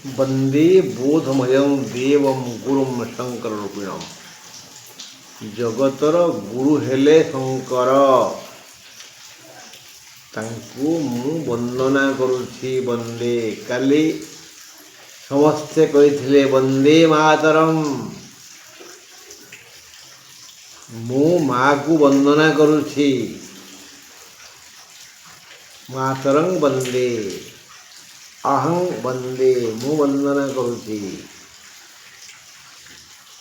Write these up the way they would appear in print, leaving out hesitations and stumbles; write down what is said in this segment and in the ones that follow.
वंदे बोधमयं देवं गुरुं शंकर रूपिणम। जगतर गुरु हेले शंकर, तांकु मु वंदना करुछि वंदे। काली समस्ते कहिथिले वंदे मातरम, मु माँ को वंदना करुछि। मातरं वंदे, अहं वंदे, मु वंदना करुछि।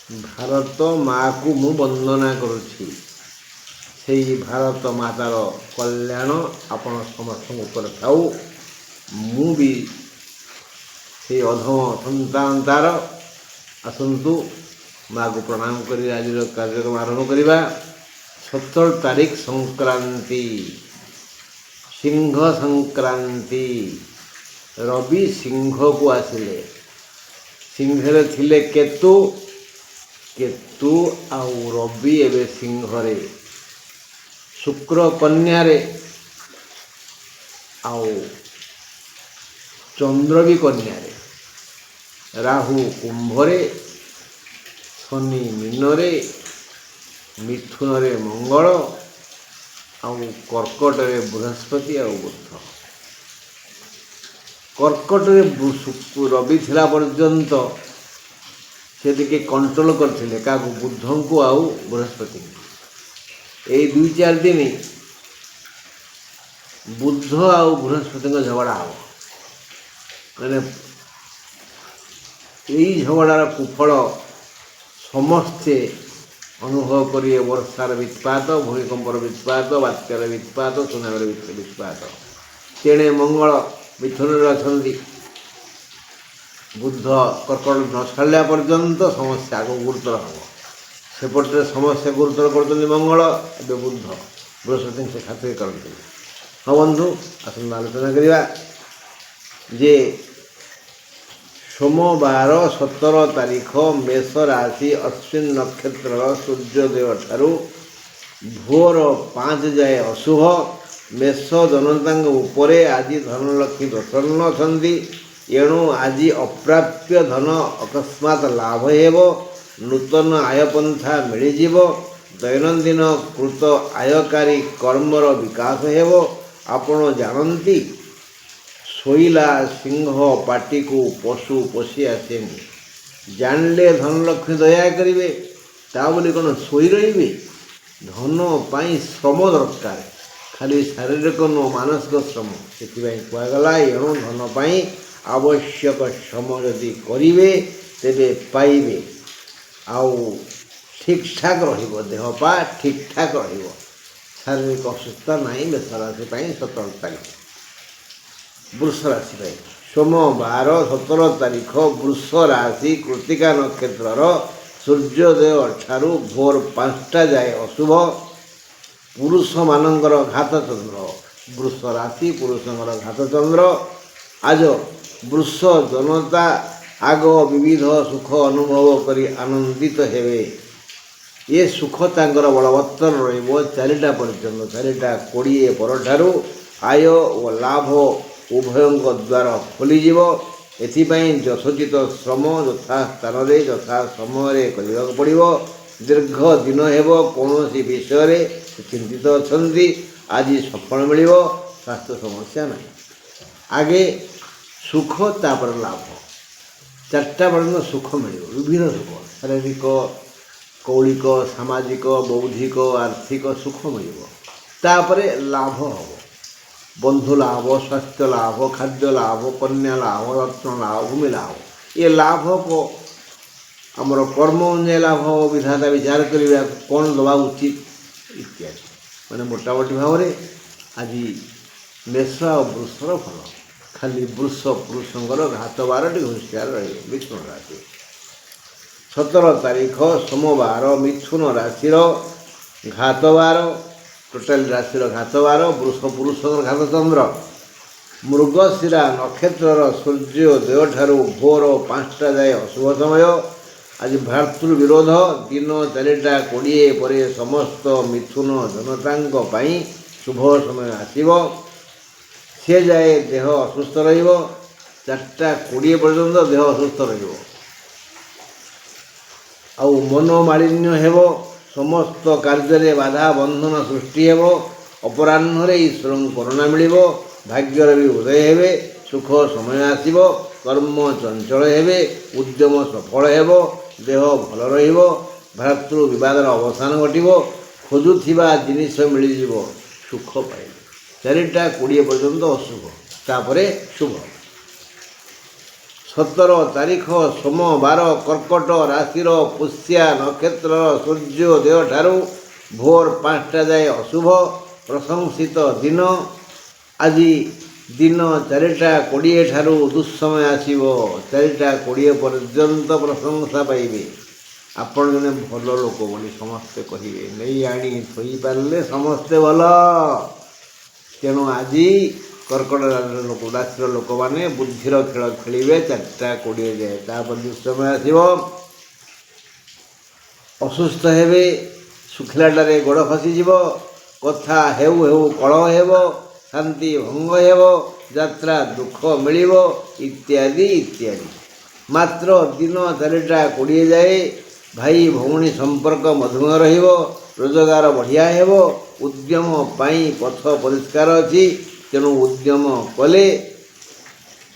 भारत माँ को मु वंदना करुछि। सेई भारत मातार कल्याण आपण समस्त ऊपर थाउ। मु भी से अधम संतान तार। आसतु माँ को प्रणाम कर आज कार्यक्रम आरंभ करवा। 17 तारीख संक्रांति, सिंह संक्रांति। रवि सिंह को आसिले। सिंहरे थिले केतु, केतु आउ रवि एवं सिंहरे। शुक्र कन्या रे आउ चंद्र भी कन्या रे। राहु कुंभ रे, शनि मीन रे, मिथुन रे मंगल आउ कर्कट रे बृहस्पति आउ बुध। कर्कट रे रवि थिला पर्यंत से दिके कंट्रोल करथिले का बुधं को आउ बृहस्पति। यही 2-4 दिन बुध आउ बृहस्पति झगड़ा हम मैंने यही झगड़ार कुफल समस्ते अनुभव करिए। वर्षार वित्पात, भूमिकंपर वित्पात, बात्यार वित्पात, सुनामीर वित्पात। तेणे मंगल मिथुन अच्छा। बुध कर्कट न छाड़ा पर्यंत समस्या आग गुरुतर हम। सेपटे समस्या गुरुतर कर मंगल, एवं बुध बृहस्पति से खातिर करते। हाँ बंधु, आसन आलोचना करवा जे सोमवार 17 तारीख मेष राशि अश्विन नक्षत्र सूर्योदय ठारू भोर 5 जाए अशुभ। मेष जनता उपरे आज धनलक्ष्मी प्रसन्न अच्छी। एणु आज अप्राप्य धन अकस्मात लाभ हेब। नूतन आयपंथा मिलଯିव। दैनंदिन कृत आयकारी कर्मर विकास हेब। आपण जानती शोइला सिंह पाटी को पशु पोषी आसेनी। जानले धनलक्ष्मी दया करेंगे ता बोली कौन शोई रे। धन पाई श्रम दरकार, खाली शारीरिक नो मानसिक श्रम से कहगला। एणु धन पाई आवश्यक श्रम जदि करेंगे तेरे पाइबे। आउ ठीक ठाक रहिबो, देह पा ठीक ठाक रहिबो। शारीरिक असुस्थता नहीं। मेष राशि 17 तारीख वृष राशि सोमवार 17 तारीख वृष राशि कृतिका नक्षत्र सूर्योदय ठारू भोर 5टा जाए अशुभ। पुरुष मानकर घात चंद्र। वृष राशि पुरुषंकर घात चंद्र। आज वृष जनता आग विविध सुख अनुभव करी आनंदित हेबे। ये सुख तांकर बलवत्तर रहिबो 4टा पर्यंत। 4:20 परठारू आय और लाभ उभयंक द्वार खोलीजिव। एथिपाई यथोचित श्रम यथा स्थान यथा समय करने पड़ो। दीर्घ दिन हेब कौन विषय चिंतित अच्छी। आज सफल मिल। स्वास्थ्य समस्या नहीं। आगे सुख तापर लाभ। 4टा पर्यंत सुख मिल। विभिन्न सुख शारीरिक, कौलिक, सामाजिक, बौद्धिक, आर्थिक सुख मिल। तापरे लाभ हम। बंधु लाभ, स्वास्थ्य लाभ, खाद्य लाभ, कन्या लाभ, रत्न लाभ, भूमि लाभ। ये लाभ को आमर कर्म अनुଯାयी लाभ विधाता विचार करवा कौन दवा उचित इत्यादि मैंने मोटामोटी भाव में आज मेष और वृषर फल। खाली वृष पुरुषंकर घात 12टी होशियार रहे। मिथुन राशि 17 तारीख सोमवार मिथुन राशि घात 12। टोटाल राशि घात 12। वृष पुरुषर घात चंद्र। मृगशिरा नक्षत्र सूर्योदय ठारू भोर 5टा जाए अशुभ समय। आज भातृविरोध दिन 4:20 पर समस्त मिथुन जनता शुभ समय आसव। से जाए देह असुस्थ रहिबो। 4ଟା 20 ପର୍ଯ୍ୟନ୍ତ ଦେହ ଅସୁସ୍ଥ ରହିବ। ଆଉ ମନୋମାଳିନ୍ୟ ହେବ, ସମସ୍ତ କାର୍ଯ୍ୟରେ ବାଧା ବନ୍ଧନ ସୃଷ୍ଟି ହେବ। ଅପରାହ୍ନରେ ଈଶ୍ୱରଙ୍କୁ କରୁଣା ମିଳିବ, ଭାଗ୍ୟର ବି ଉଦୟ ହେବେ, ସୁଖ ସମୟ ଆସିବ, କର୍ମ ଚଞ୍ଚଳ ହେବେ, ଉଦ୍ୟମ ସଫଳ ହେବ, ଦେହ ଭଲ ରହିବ, ଭ୍ରାତୃ ବିବାଦର ଅବସାନ ଘଟିବ, ଖୋଜୁଥିବା ଜିନିଷ ମିଳିଯିବ, ସୁଖ ପାଇବେ। 4ଟା 20 ପର୍ଯ୍ୟନ୍ତ ଅଶୁଭ, ତାପରେ ଶୁଭ। 17 ତାରିଖ ସୋମବାର, କର୍କଟ ରାଶିର ପୁଷ୍ୟା ନକ୍ଷତ୍ରର ସୂର୍ଯ୍ୟୋଦୟ ଠାରୁ ଭୋର 5ଟା ଯାଏ ଅଶୁଭ, ପ୍ରଶଂସିତ ଦିନ। ଆଜି ଦିନ 4ଟା 20 ଠାରୁ ଦୁଃସମୟ ଆସିବ। 4ଟା 20 ପର୍ଯ୍ୟନ୍ତ ପ୍ରଶଂସା ପାଇବେ। ଆପଣ ଜଣେ ଭଲ ଲୋକ ବୋଲି ସମସ୍ତେ କହିବେ, ନେଇ ଆଣି ଥୋଇପାରିଲେ ସମସ୍ତେ ଭଲ। ତେଣୁ ଆଜି କର୍କଟ ରାଶିର ଲୋକମାନେ ବୁଦ୍ଧିର ଖେଳ ଖେଳିବେ 4ଟା 20 ଯାଏ, ତାପରେ ଦୁଃସମୟ ଆସିବ। ଅସୁସ୍ଥ ହେବେ, ଶୁଖିଲାଟାରେ ଗୋଡ଼ ଖସିଯିବ, କଥା ହେଉ ହେଉ କଳହ ହେବ, ଶାନ୍ତି ଭଙ୍ଗ ହେବ, ଯାତ୍ରା ଦୁଃଖ ମିଳିବ, ଇତ୍ୟାଦି ଇତ୍ୟାଦି। ମାତ୍ର ଦିନ 4ଟା 20 ଯାଏ ଭାଇ ଭଉଣୀ ସମ୍ପର୍କ ମଧୁମୟ ରହିବ, ରୋଜଗାର ବଢ଼ିଆ ହେବ, ଉଦ୍ୟମ ପାଇଁ ପଥ ପରିଷ୍କାର ଅଛି। ତେଣୁ ଉଦ୍ୟମ କଲେ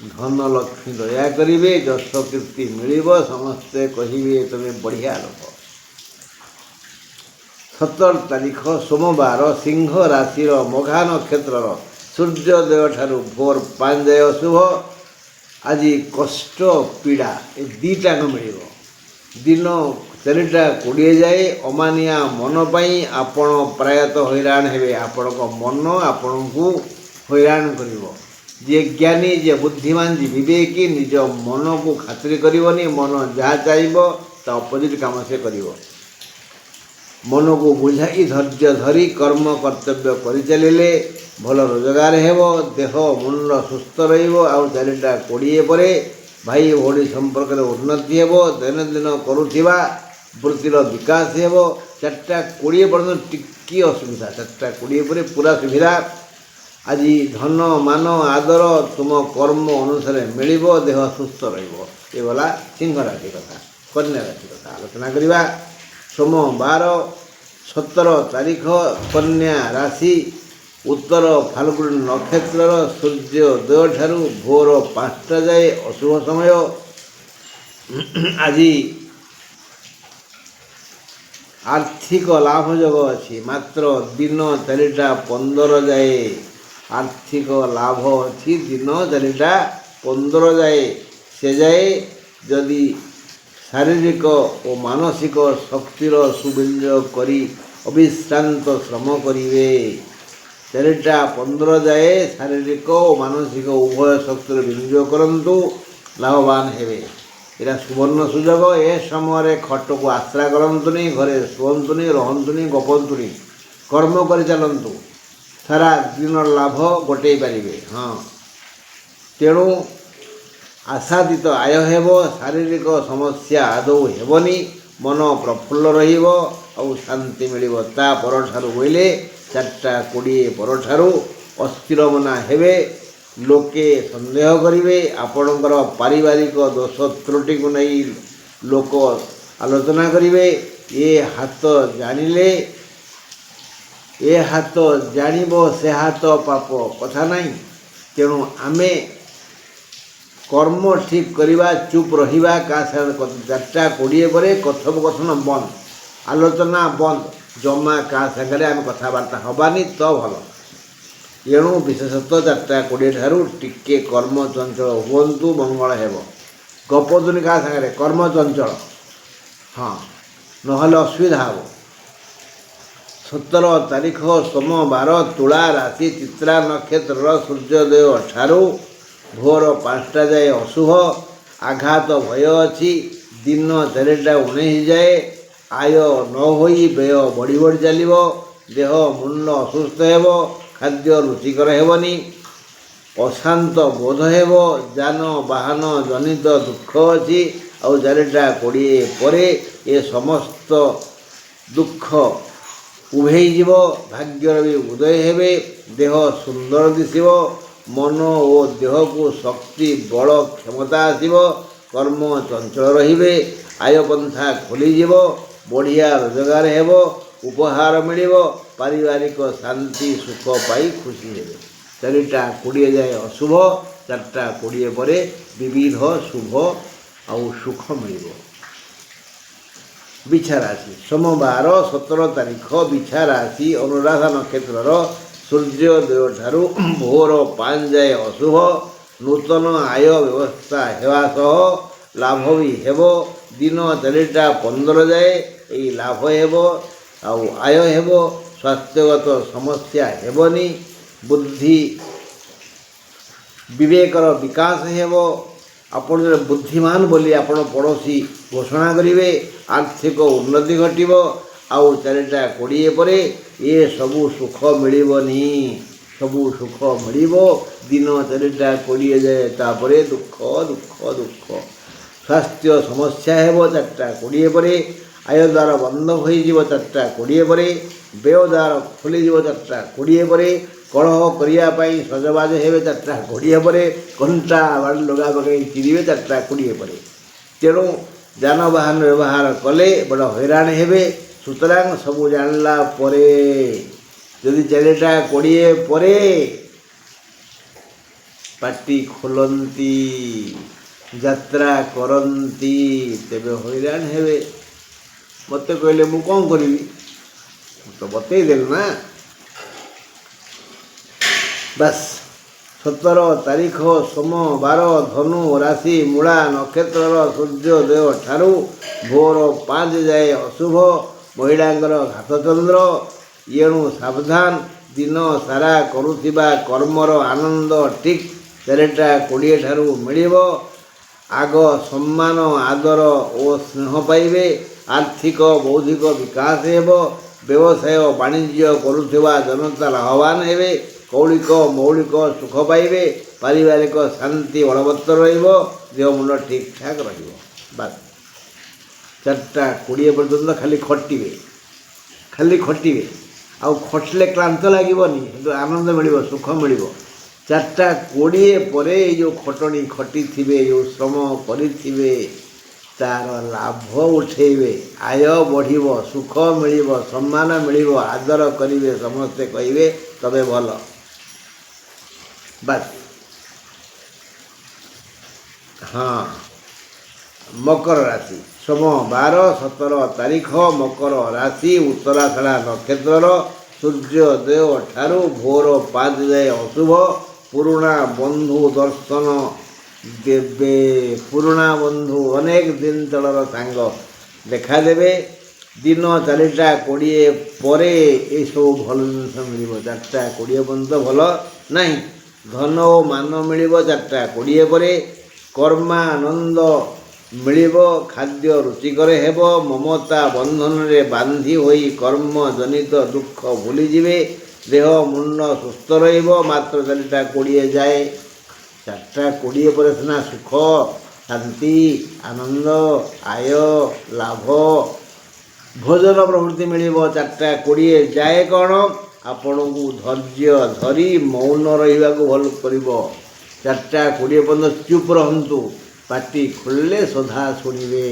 ଧନଲକ୍ଷ୍ମୀ ଦୟା କରିବେ, ଯଶ କୀର୍ତ୍ତି ମିଳିବ, ସମସ୍ତେ କହିବେ ତମେ ବଢ଼ିଆ ଲୋକ। 17 ତାରିଖ ସୋମବାର, ସିଂହ ରାଶିର ମଘା ନକ୍ଷତ୍ରର ସୂର୍ଯ୍ୟୋଦୟ ଠାରୁ ଭୋର 5 ଯାଏ ଅଶୁଭ। ଆଜି କଷ୍ଟ ପୀଡ଼ା ଏ ଦୁଇଟାକ ମିଳିବ। ଦିନ 4ଟା 20 ଯାଏ ଅମାନିଆ ମନ ପାଇଁ ଆପଣ ପ୍ରାୟତଃ ହଇରାଣ ହେବେ। ଆପଣଙ୍କ ମନ ଆପଣଙ୍କୁ ହଇରାଣ କରିବ। ଯିଏ ଜ୍ଞାନୀ, ଯିଏ ବୁଦ୍ଧିମାନ, ଯିଏ ବିବେକୀ, ନିଜ ମନକୁ ଖାତିର କରିବନି। ମନ ଯାହା ଚାହିଁବ ତା ଅପୋଜିଟ୍ କାମ ସେ କରିବ। ମନକୁ ବୁଝାଇ ଧୈର୍ଯ୍ୟ ଧରି କର୍ମ କର୍ତ୍ତବ୍ୟ କରିଚାଲିଲେ ଭଲ ରୋଜଗାର ହେବ, ଦେହ ମୁଣ୍ଡ ସୁସ୍ଥ ରହିବ। ଆଉ 4ଟା 20 ପରେ ଭାଇ ଭଉଣୀ ସମ୍ପର୍କରେ ଉନ୍ନତି ହେବ, ଦୈନନ୍ଦିନ କରୁଥିବା ବୃତ୍ତିର ବିକାଶ ହେବ। 4ଟା 20 ପର୍ଯ୍ୟନ୍ତ ଟିକିଏ ଅସୁବିଧା, 4ଟା 20 ପରେ ପୁରା ସୁବିଧା। ଆଜି ଧନ ମାନ ଆଦର ତୁମ କର୍ମ ଅନୁସାରେ ମିଳିବ, ଦେହ ସୁସ୍ଥ ରହିବ। ଏ ଗଲା ସିଂହ ରାଶି କଥା। କନ୍ୟା ରାଶି କଥା ଆଲୋଚନା କରିବା। ସୋମବାର 17 ତାରିଖ, କନ୍ୟା ରାଶି ଉତ୍ତର ଫାଲ୍ଗୁଣୀ ନକ୍ଷତ୍ରର ସୂର୍ଯ୍ୟୋଦୟ ଠାରୁ ଭୋର 5ଟା ଯାଏ ଅଶୁଭ ସମୟ। ଆଜି ଆର୍ଥିକ ଲାଭ ଯୋଗ ଅଛି, ମାତ୍ର ଦିନ 4ଟା 15 ଯାଏ ଆର୍ଥିକ ଲାଭ ଅଛି। ଦିନ 4ଟା 15 ଯାଏ, ସେ ଯାଏ ଯଦି ଶାରୀରିକ ଓ ମାନସିକ ଶକ୍ତିର ସୁବିନିଯୋଗ କରି ଅବିଶ୍ରାନ୍ତ ଶ୍ରମ କରିବେ। 4ଟା 15 ଯାଏ ଶାରୀରିକ ଓ ମାନସିକ ଉଭୟ ଶକ୍ତିର ବିନିଯୋଗ କରନ୍ତୁ, ଲାଭବାନ ହେବେ। ଏଇଟା ସୁବର୍ଣ୍ଣ ସୁଯୋଗ। ଏ ସମୟରେ ଖଟକୁ ଆଶ୍ରା କରନ୍ତୁନି, ଘରେ ଶୁଅନ୍ତୁନି, ରହନ୍ତୁନି, ଗପନ୍ତୁନି, କର୍ମ କରିଚାଲନ୍ତୁ। ସାରା ଦିନର ଲାଭ ଗୋଟେଇ ପାରିବେ। ତେଣୁ ଆଶାତୀତ ଆୟ ହେବ, ଶାରୀରିକ ସମସ୍ୟା ଆଦୌ ହେବନି, ମନ ପ୍ରଫୁଲ୍ଲ ରହିବ, ଆଉ ଶାନ୍ତି ମିଳିବ। ତା ପରଠାରୁ ବୋଇଲେ 4ଟା 20 ପରଠାରୁ ଅସ୍ଥିର ମନା ହେବେ, ଲୋକେ ସନ୍ଦେହ କରିବେ, ଆପଣଙ୍କର ପାରିବାରିକ ଦୋଷ ତ୍ରୁଟିକୁ ନେଇ ଲୋକ ଆଲୋଚନା କରିବେ। ଏ ହାତ ଜାଣିଲେ, ଏ ହାତ ଜାଣିବ, ସେ ହାତ ପାପ, କଥା ନାହିଁ। ତେଣୁ ଆମେ କର୍ମ ଠିକ୍ କରିବା, ଚୁପ୍ ରହିବା। କାହା ସାଙ୍ଗରେ 4ଟା 20 ପରେ କଥୋପକଥନ ବନ୍ଦ, ଆଲୋଚନା ବନ୍ଦ, ଜମା କାହା ସାଙ୍ଗରେ ଆମେ କଥାବାର୍ତ୍ତା ହେବାନି ତ ଭଲ। ଏଣୁ ବିଶେଷତଃ 4ଟା 20 ଠାରୁ ଟିକେ କର୍ମ ଚଞ୍ଚଳ ହୁଅନ୍ତୁ, ମଙ୍ଗଳ ହେବ। ଗପନ୍ତୁନି କାହା ସାଙ୍ଗରେ, କର୍ମ ଚଞ୍ଚଳ, ନହେଲେ ଅସୁବିଧା ହେବ। 17 ତାରିଖ ସୋମବାର, ତୁଳା ରାଶି ଚିତ୍ରା ନକ୍ଷତ୍ରର ସୂର୍ଯ୍ୟୋଦୟ ଠାରୁ ଭୋର 5ଟା ଯାଏ ଅଶୁଭ। ଆଘାତ ଭୟ ଅଛି। ଦିନ 4ଟା 19 ଯାଏ ଆୟ ନ ହୋଇ ବ୍ୟୟ ବଢ଼ି ବଢ଼ି ଚାଲିବ। ଦେହ ମୁଣ୍ଡ ଅସୁସ୍ଥ ହେବ, ଖାଦ୍ୟ ରୁଚିକର ହେବନି, ଅଶାନ୍ତ ବୋଧ ହେବ, ଯାନବାହନ ଜନିତ ଦୁଃଖ ଅଛି। ଆଉ 4ଟା 20 ପରେ ଏ ସମସ୍ତ ଦୁଃଖ ଉଭେଇଯିବ, ଭାଗ୍ୟର ବି ଉଦୟ ହେବେ, ଦେହ ସୁନ୍ଦର ଦିଶିବ, मन ओ देह को शक्ति बल क्षमता आसब कर्म चंचल रे आय पंथा खोलीज बढ़िया रोजगार हेब उपहार मिल पारिवारिक शांति सुख पाई खुशी हे 4टा 20 जाए अशुभ 4टा 20 पर विविध शुभ आउ सुख मिल बिछा राशि सोमवार 17 तारीख बिछा राशि अनुराधा नक्षत्र सूर्योदय ठारू भोर 5 जाए अशुभ नूतन आय व्यवस्था हेवा सह लाभ भी हेब दिन 4टा 15 जाए यही लाभ हेब आउ आय हेब स्वास्थ्यगत समस्या हेबनी बुद्धि विवेकर विकास हेब आपण बुद्धिमान बोली आपण पड़ोशी घोषणा करेंगे आर्थिक उन्नति घटव आउ 4टा 20 पर ये सबू सुख मिलनी सबू सुख मिल दिन 4टा 20 जाए तापर दुख दुख दुख स्वास्थ्य समस्या हेब 4टा 20 पर आय द्वार बंद हो 4टा 20 पर व्यय द्वार खोल 4टा 20 पर कलह करने सजबाज हे 4टा 20 पर घंटा बाड़ लगा पकई चिरे 4टा 20 पर तेणु जानवाहन व्यवहार कले बड़ हैरान हे सुतरां सबू जानला परे जदि 4टा 20 पर पाटी खोलती यात्रा करती तेबे हैरान हे मत कहले मु कौन करी तो बतईदेल ना बस 17 तारीख सोमवार धनु राशि मूला नक्षत्र सूर्योदय ठारू भोर 5 जाए अशुभ महिलांकर घातचंद्र येणु सावधान दिन सारा करुथिबा कर्मर आनंद ठीक 4टा 20 ठारू मिलिब आग सम्मान आदर और स्नेह पाइबे आर्थिक बौद्धिक विकास हेब व्यवसाय वाणिज्य करुथिबा जनता लाभवान हेबे कौलिक मौलिक सुख पाइबे पारिवारिक शांति बलवत्तर देह मुंड ठीक ठाक रस 4टा 20 पर्यंत खाली खटिबे आउ खटिले क्लांत लगे आनंद मिल सुख मिल 4टा 20 पर जो खटणी खटी थे जो श्रम करें तार लाभ उठेबे आय बढ़ सुख मिल सम्मान मिल आदर करेंगे समस्ते कहे तबे भल बस हाँ मकर राशि सोमवार 17 तारीख मकर राशि उत्तराषाढ़ा नक्षत्र सूर्योदय ठारू भोर 5 जाए अशुभ पुराणा बंधु दर्शन देवे पुराणा बंधु अनेक दिन तलर सांग देखा देवे दिन 4टा 20 पर ये सब भल जिन मिल 4टा 20 पर्यंत भल ना धन और मान मिल 4टा 20 पर कर्मानंद मिल खाद्य रुचिकर हेब ममता बंधन रे बांधी होई कर्म जनित दुख भूलीजे देह मुंड सुस्थ मात्र 4टा 20 जाए 4टा 20 पर सीना सुख शांति आनंद आय लाभ भोजन प्रवृत्ति मिल 4टा 20 जाए कौन आपण को धैर्य धरी मौन रहा भल कर 4टा 20 पर्यंत चुप रहतु पाटी खोलले सदा शुणे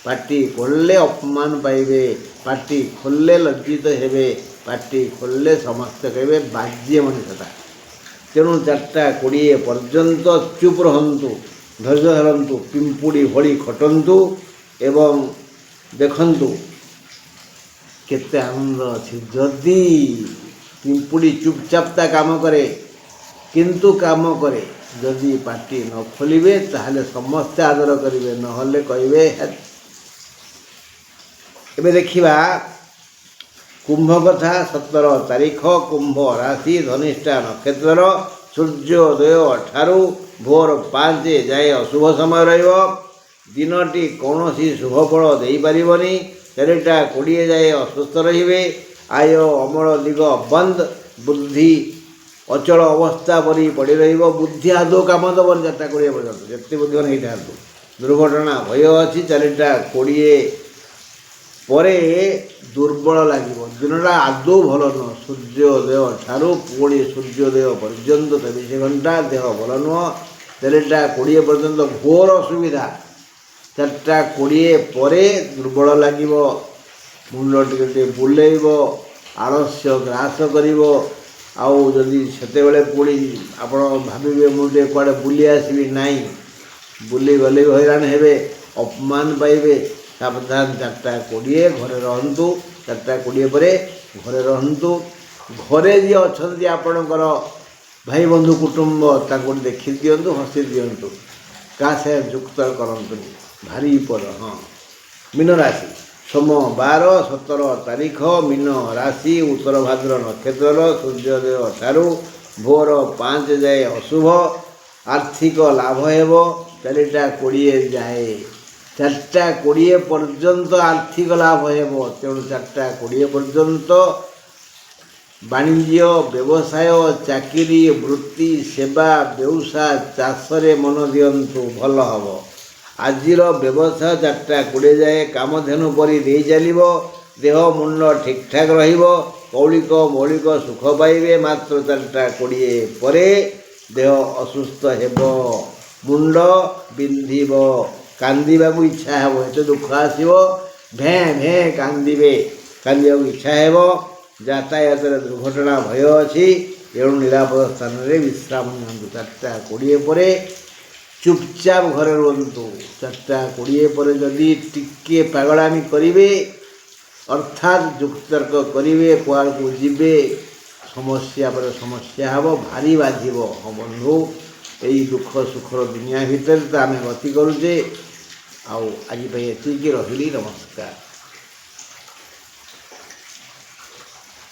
पाटी खोलले अपमान पाइबे पाटी खोलले लज्जित हेबे पाटी खोलले समस्त कहे बाज्य मनीषता तेणु 4टा 20 पर्यंत चुप रहतु धैर्य धरतु पिंपुड़ी भली खटंतु एवं देखंतु केते आनंद अच्छी जदि पिंपुड़ी चुपचापता काम करे किंतु काम करे जदि पाटी न खोलिबे ताहले समस्ते आदर करेंगे नहले कहे एबे देखिबा कुंभ कथा 17 तारीख कुंभ राशि धनिष्ठा नक्षत्र सूर्योदय ठारू भोर 5 जाए अशुभ समय रहिबो दिनटी कौनसी शुभफल दे पारिबनी 4टा 20 जाए असुस्थ रहिबे आय अमल दिग बंद बुद्धि अचल अवस्था परी पड़ी रहिबो बुद्धि आदो काम दबन 4टा 20 पर्यंत जते बुद्धिमान होई थांतु दुर्घटना भय अच्छी 4टा 20 ପରେ ଦୁର୍ବଳ ଲାଗିବ। ଦିନଟା ଆଦୌ ଭଲ ନୁହଁ। ସୂର୍ଯ୍ୟୋଦୟ ଠାରୁ ପୁଣି ସୂର୍ଯ୍ୟୋଦୟ ପର୍ଯ୍ୟନ୍ତ 24 ଘଣ୍ଟା ଦେହ ଭଲ ନୁହଁ। 4ଟା 20 ପର୍ଯ୍ୟନ୍ତ ଘୋର ଅସୁବିଧା। 4ଟା 20 ପରେ ଦୁର୍ବଳ ଲାଗିବ, ମୁଣ୍ଡ ଟିକେ ଟିକେ ବୁଲେଇବ, ଆଳସ୍ୟ ଗ୍ରାସ କରିବ। ଆଉ ଯଦି ସେତେବେଳେ ପୁଣି ଆପଣ ଭାବିବେ ମୁଁ ଟିକେ କୁଆଡ଼େ ବୁଲି ଆସିବି, ନାହିଁ, ବୁଲି ଗଲେ ବି ହଇରାଣ ହେବେ, ଅପମାନ ପାଇବେ। ସାବଧାନ, 4ଟା 20 ଘରେ ରହନ୍ତୁ। 4ଟା 20 ପରେ ଘରେ ରହନ୍ତୁ। ଘରେ ଯିଏ ଅଛନ୍ତି ଆପଣଙ୍କର ଭାଇ ବନ୍ଧୁ କୁଟୁମ୍ବ, ତାଙ୍କୁ ଦେଖି ଦିଅନ୍ତୁ, ହସି ଦିଅନ୍ତୁ, କାହା ସେ ଯୁକ୍ତ କରନ୍ତୁନି। ଭାରି ବିପଦ। ହଁ, ମୀନ ରାଶି ସୋମ 12 17 ତାରିଖ, ମୀନ ରାଶି, ଉତ୍ତର ଭାଦ୍ର ନକ୍ଷତ୍ରର, ସୂର୍ଯ୍ୟୋଦୟ ଠାରୁ ଭୋର 5 ଯାଏ ଅଶୁଭ। ଆର୍ଥିକ ଲାଭ ହେବ 4ଟା 20 ଯାଏ। 4ଟା 20 ପର୍ଯ୍ୟନ୍ତ ଆର୍ଥିକ ଲାଭ ହେବ। ତେଣୁ 4ଟା 20 ପର୍ଯ୍ୟନ୍ତ ବାଣିଜ୍ୟ, ବ୍ୟବସାୟ, ଚାକିରି, ବୃତ୍ତି, ସେବା, ବ୍ୟବସାୟ, ଚାଷରେ ମନ ଦିଅନ୍ତୁ, ଭଲ ହେବ। ଆଜିର ବ୍ୟବସାୟ 4ଟା 20 ଯାଏ କାମଧେନୁ ପରି ଦେଇ ଚାଲିବ। ଦେହ ମୁଣ୍ଡ ଠିକ୍ଠାକ୍ ରହିବ। କୌଳିକ ମୌଳିକ ସୁଖ ପାଇବେ। ମାତ୍ର 4ଟା 20 ପରେ ଦେହ ଅସୁସ୍ଥ ହେବ, ମୁଣ୍ଡ ବିନ୍ଧିବ, କାନ୍ଦିବାକୁ ଇଚ୍ଛା ହେବ। ଏତେ ଦୁଃଖ ଆସିବ, ଭେଁ ଭେଁ କାନ୍ଦିବେ, କାନ୍ଦିବାକୁ ଇଚ୍ଛା ହେବ। ଯାତାୟାତରେ ଦୁର୍ଘଟଣା ଭୟ ଅଛି। ଏଣୁ ନିରାପଦ ସ୍ଥାନରେ ବିଶ୍ରାମ ନିଅନ୍ତୁ। 4ଟା 20 ପରେ ଚୁପଚାପ ଘରେ ରୁହନ୍ତୁ। 4ଟା 20 ପରେ ଯଦି ଟିକିଏ ପାଗଳାମି କରିବେ, ଅର୍ଥାତ୍ ଯୁକ୍ତତର୍କ କରିବେ, କୁଆଡ଼କୁ ଯିବେ, ସମସ୍ୟା ପରେ ସମସ୍ୟା ହେବ, ଭାରି ବାଧିବ। ହଁ ବନ୍ଧୁ, ଏଇ ଦୁଃଖ ସୁଖର ଦୁନିଆ ଭିତରେ ତ ଆମେ ଗତି କରୁଛେ। ଆଉ ଆଜି ପାଇଁ ଏତିକି, ରହିଲି, ନମସ୍କାର।